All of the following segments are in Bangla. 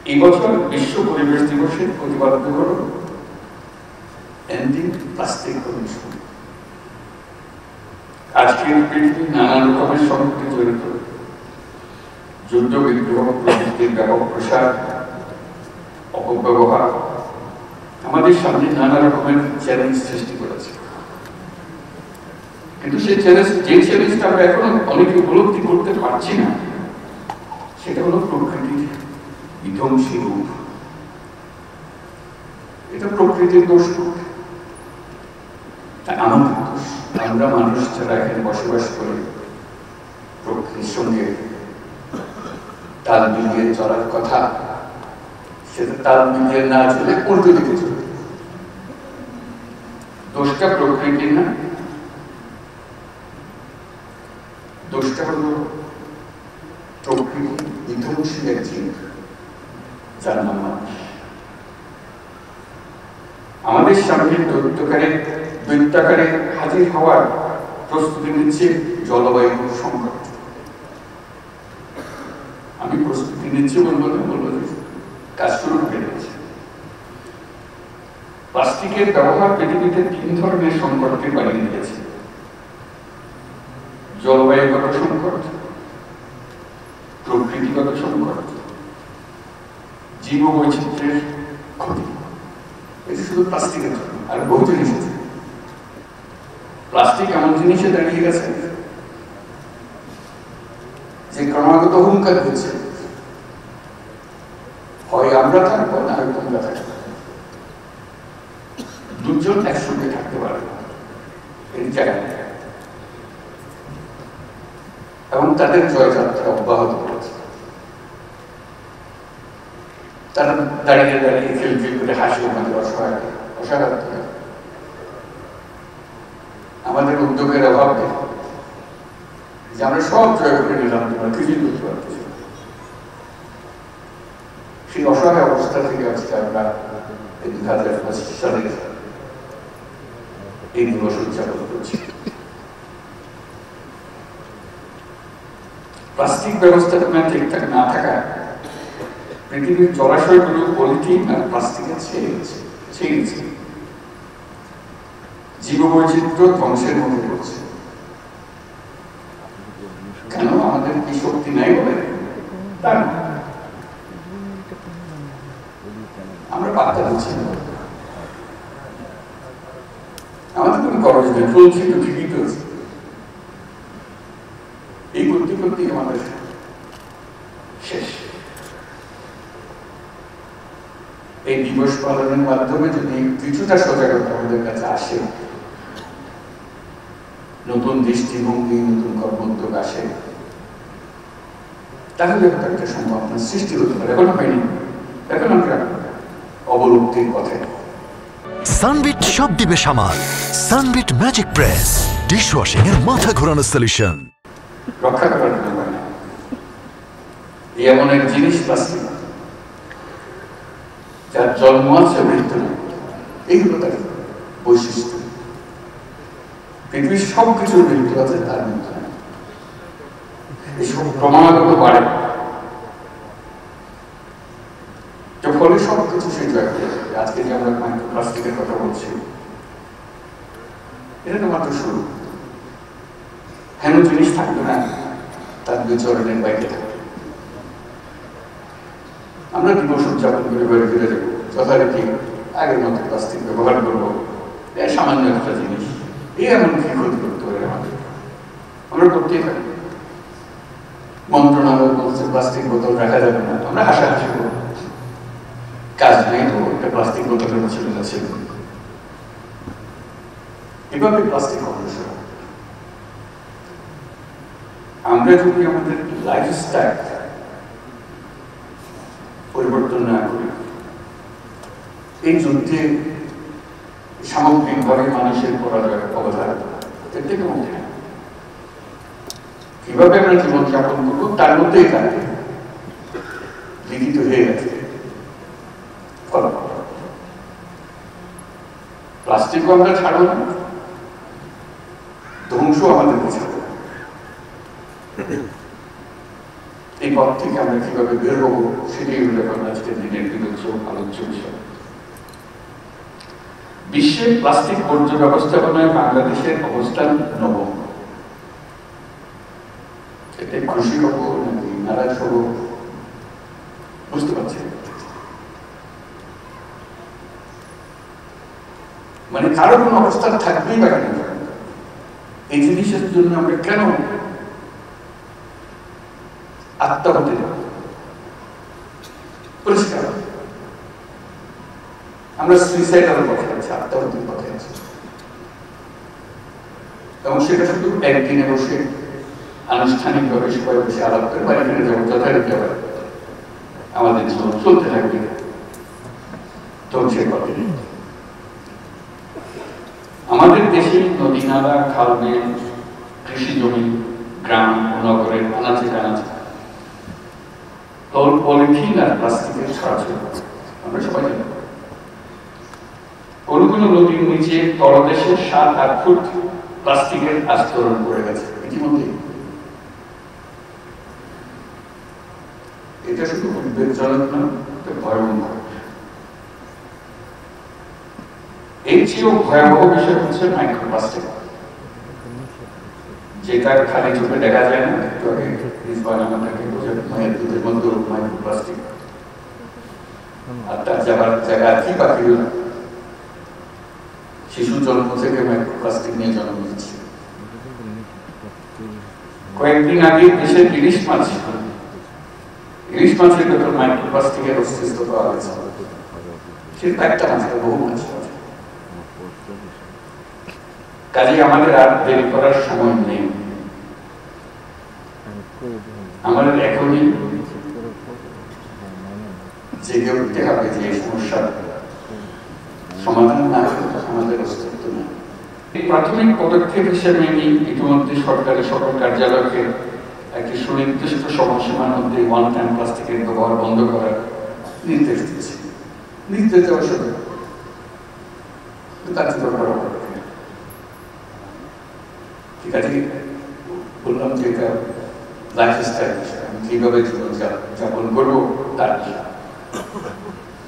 এই বছর বিশ্ব পরিবেশ দিবসের প্রতিপাদ্য হল এন্ডিং প্লাস্টিক পলিউশন। আজকের পৃথিবী নানা রকমের সংকটে জড়িত। যুদ্ধ, বিগ্রহ, প্রযুক্তির ব্যাপক প্রসার, অপব্যবহার আমাদের সামনে নানা রকমের চ্যালেঞ্জ সৃষ্টি করেছে। কিন্তু সেই চ্যালেঞ্জটা আমরা এখনো অনেকে উপলব্ধি করতে পারছি না, সেটা হলো প্রকৃতির বিধ্বংসী রূপ। এটা প্রকৃতির দোষ, আমাদের দোষ। আমরা মানুষ যারা এখানে বসবাস করি, প্রকৃতির সঙ্গে তাল মিলিয়ে চলার কথা, সেটা তাল মিলিয়ে না চলে উল্টো দিকে চলে। দোষটা প্রকৃতির না, দোষটা হল প্রকৃতি বিধ্বংসী এক জীব যার নাম মানুষ। আমাদের সামনে দৈত্যাকারে হাজির হওয়ার প্রস্তুতি নিচ্ছে জলবায়ু সংকট। আমি প্রস্তুতি নিচ্ছি বলবো কাজ শুরু হয়ে গেছে। প্লাস্টিকের ব্যবহার পৃথিবীতে 3 ধরনের সংকটকে বাড়িয়ে দিয়েছে: জলবায়ুগত সংকট, প্রকৃতিগত সংকট, জীব বৈচিত্র্যের ক্ষতি। এটা শুধু প্লাস্টিকের জন্য, আর বহু জিনিস আছে। প্লাস্টিক এমন জিনিসে দাঁড়িয়ে গেছে যে ক্রমাগত হুঙ্কার হচ্ছে, হয় আমরা থাকবো না হয় তোমরা থাকবো। দুজন একসঙ্গে থাকতে পারে এই জায়গায়, এবং তাদের জয়যাত্রা অব্যাহত করেছে। তারা দাঁড়িয়ে দাঁড়িয়ে খিলখিল করে হাসি, আমাদের অসাধারণ। আমাদের উদ্যোগের অভাব নেই যে আমরা সব জয় করে নিলাম, তোমরা কিছুই করতে পারতেছি। সেই অসহায় অবস্থা থেকে আজকে আমরা 2025 সালে এই দিবস উদযাপন করছি। প্লাস্টিক ব্যবস্থাপনা ঠিকঠাক না থাকা পৃথিবীর জলাশয়গুলো পলিথিন আর প্লাস্টিকে ছেয়ে গেছে। জীববৈচিত্র্য ধ্বংসের মধ্যে পড়ছে। কেন? আমাদের কি শক্তি নাই বলে? আমরা পাত্তা দিচ্ছি না। আমাদের কোনো খরচ নেই, চলছে তো ঠিকই চলছে। এই করতে করতেই আমাদের শেষ। এই দিবস পালনের মাধ্যমে যদি কিছুটা সজাগতা আমাদের কাছে আসে, নতুন দৃষ্টিভঙ্গি, নতুন কর্মোদ্যোগ আসে, তাহলে একটা সম্ভাবনা সৃষ্টি হতে পারে। এখন হয়নি, এখন আমরা অবলুপ্তির পথে। সানবিট সব দিবে সামাল। সানবিট ম্যাজিক প্রেস, ডিশওয়াশিং এর মাথা ঘোরানো সলিউশন। রক্ষা করার জন্য এমন এক জিনিস প্লাস্টিক, যার জন্ম আছে, মৃত্যু নেই। এইগুলো তার বৈশিষ্ট্য। পৃথিবীর সবকিছুর মৃত্যু আছে, তার মৃত্যু নেই। এইসব ক্রমাগত বাড়ে, ফলে সবকিছু সে জয় করে যাবে। আজকে যে আমরা মাইক্রোপ্লাস্টিকের কথা বলছি, এটা তো মাত্র শুরু। হেন জিনিস থাকবে না তার বিচরণের বাইরে থাকবে। আমরা দিবস উদযাপন করে ঘরে ফিরে যাবো, যথারীতি আগের মতো প্লাস্টিক ব্যবহার করবো। সামান্য একটা জিনিস, এমন কি ক্ষতি করতে পারে আমাদের? আমরা করতেই পারি। মন্ত্রণালয় বলছে প্লাস্টিক বোতল রাখা যাবে না, আমরা হাসাহাসি করবো। কাজ নেই তো একটা প্লাস্টিক বোতলের ছিল না ছিল। এভাবে প্লাস্টিক অগ্রসর। আমরা যদি আমাদের লাইফস্টাইল পরিবর্তন না করি, এই যুদ্ধে সামগ্রিকভাবে মানুষের পরাজয় অবধারণ এর থেকে মধ্যে না। কিভাবে আমরা জীবনযাপন করবো তার মধ্যেই থাকে, লিখিত হয়ে গেছে। প্লাস্টিকও আমরা ছাড়বো না, ধ্বংস আমাদের বোঝাবো। এই পথ থেকে আমরা কিভাবে কিভাবে বের হবো সেটাই হলো এখন আজকের দিনের বিরুদ্ধ আলোচ্য বিষয়। বিশ্বে প্লাস্টিক বর্জ্য ব্যবস্থাপনায় বাংলাদেশের অবস্থান নবম। এতে খুশি হব নাকি নারাজ হব বুঝতে পারছি, মানে কারো কোনো অবস্থান থাকবেই বা কেন, এই জিনিসের জন্য আমরা কেন আত্মহত্যা দেব? পরিষ্কার আমরা সুইসাইডাল পথে আছি, আত্মহত্যার পথে আছি, এবং সেটা শুধু একদিনে বসে আনুষ্ঠানিকভাবে সবাই বসে আলাপ করে বাড়ি ফিরে যাবো যথারীতি আবার আমাদের জীবন চলতে থাকবে ধ্বংসের পথে। আমাদের দেশে নদী নালা, খাল বিল, কৃষি জমি, গ্রাম ও নগরের আনাচে কানাচে পলিথিন আর প্লাস্টিকের ছড়াছড়ি আমরা সবাই জানি। কোন কোন নদীর নিচে তলদেশে 7-8 ফুট প্লাস্টিকের আস্তরণ পড়ে গেছে ইতিমধ্যে। এটা শুধু উদ্বেগজনক না, ভয়াবহ। এর চেয়েও ভয়াবহ বিষয় হচ্ছে মাইক্রোপ্লাস্টিক, যেটা খালি চোখে দেখা যায় না। একটু আগে আমাদেরকে বোঝানো মায়ের দুধের মধ্যে মাইক্রোপ্লাস্টিক, আর তার যাবার জায়গা কি বাকি হল? শিশু জন্ম থেকে মাইক্রোপ্লাস্টিক নিয়ে জন্ম নিচ্ছে। কয়েকদিন আগে দেশের ইলিশ মাছের ভেতর মাইক্রোপ্লাস্টিকের অস্তিত্ব পাওয়া গেছে। সেটা একটা মাছ, বহু মাছ। কাজে আমাদের আর দেরি করার সময় নেই, আমাদের এখনই জেগে উঠতে হবে যে এই সমস্যার সমাধান না হলে আমাদের অস্তিত্ব নেই। এই প্রাথমিক পদক্ষেপ হিসেবে আমি ইতিমধ্যে সরকারি সকল কার্যালয়কে একটি সুনির্দিষ্ট সময়সীমার মধ্যে ওয়ান টাইম প্লাস্টিকের ব্যবহার বন্ধ করার নির্দেশ দিয়েছি। নির্দেশ দেওয়ার সাথে ঠিক আছে, বললাম যে এটা লাইফ স্টাইল, আমি কিভাবে জীবন যাপন করবো তার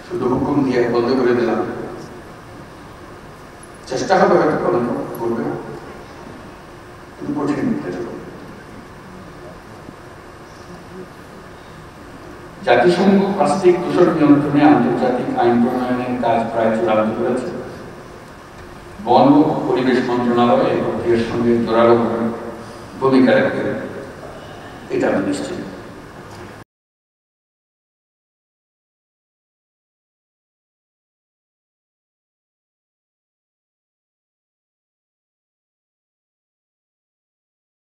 শুধু হুকুম দিয়ে বন্ধ করে দিলাম। চেষ্টা হবে হয়তো করবে, কিন্তু কঠিন। জাতিসংঘ প্লাস্টিক দূষণ নিয়ন্ত্রণে আন্তর্জাতিক আইন প্রণয়নের কাজ প্রায় চূড়ান্ত করেছে। বন ও পরিবেশ মন্ত্রণালয় এই প্রক্রিয়ার সঙ্গে জোরালো ভূমিকা রাখবে, এটা আমি নিশ্চিত।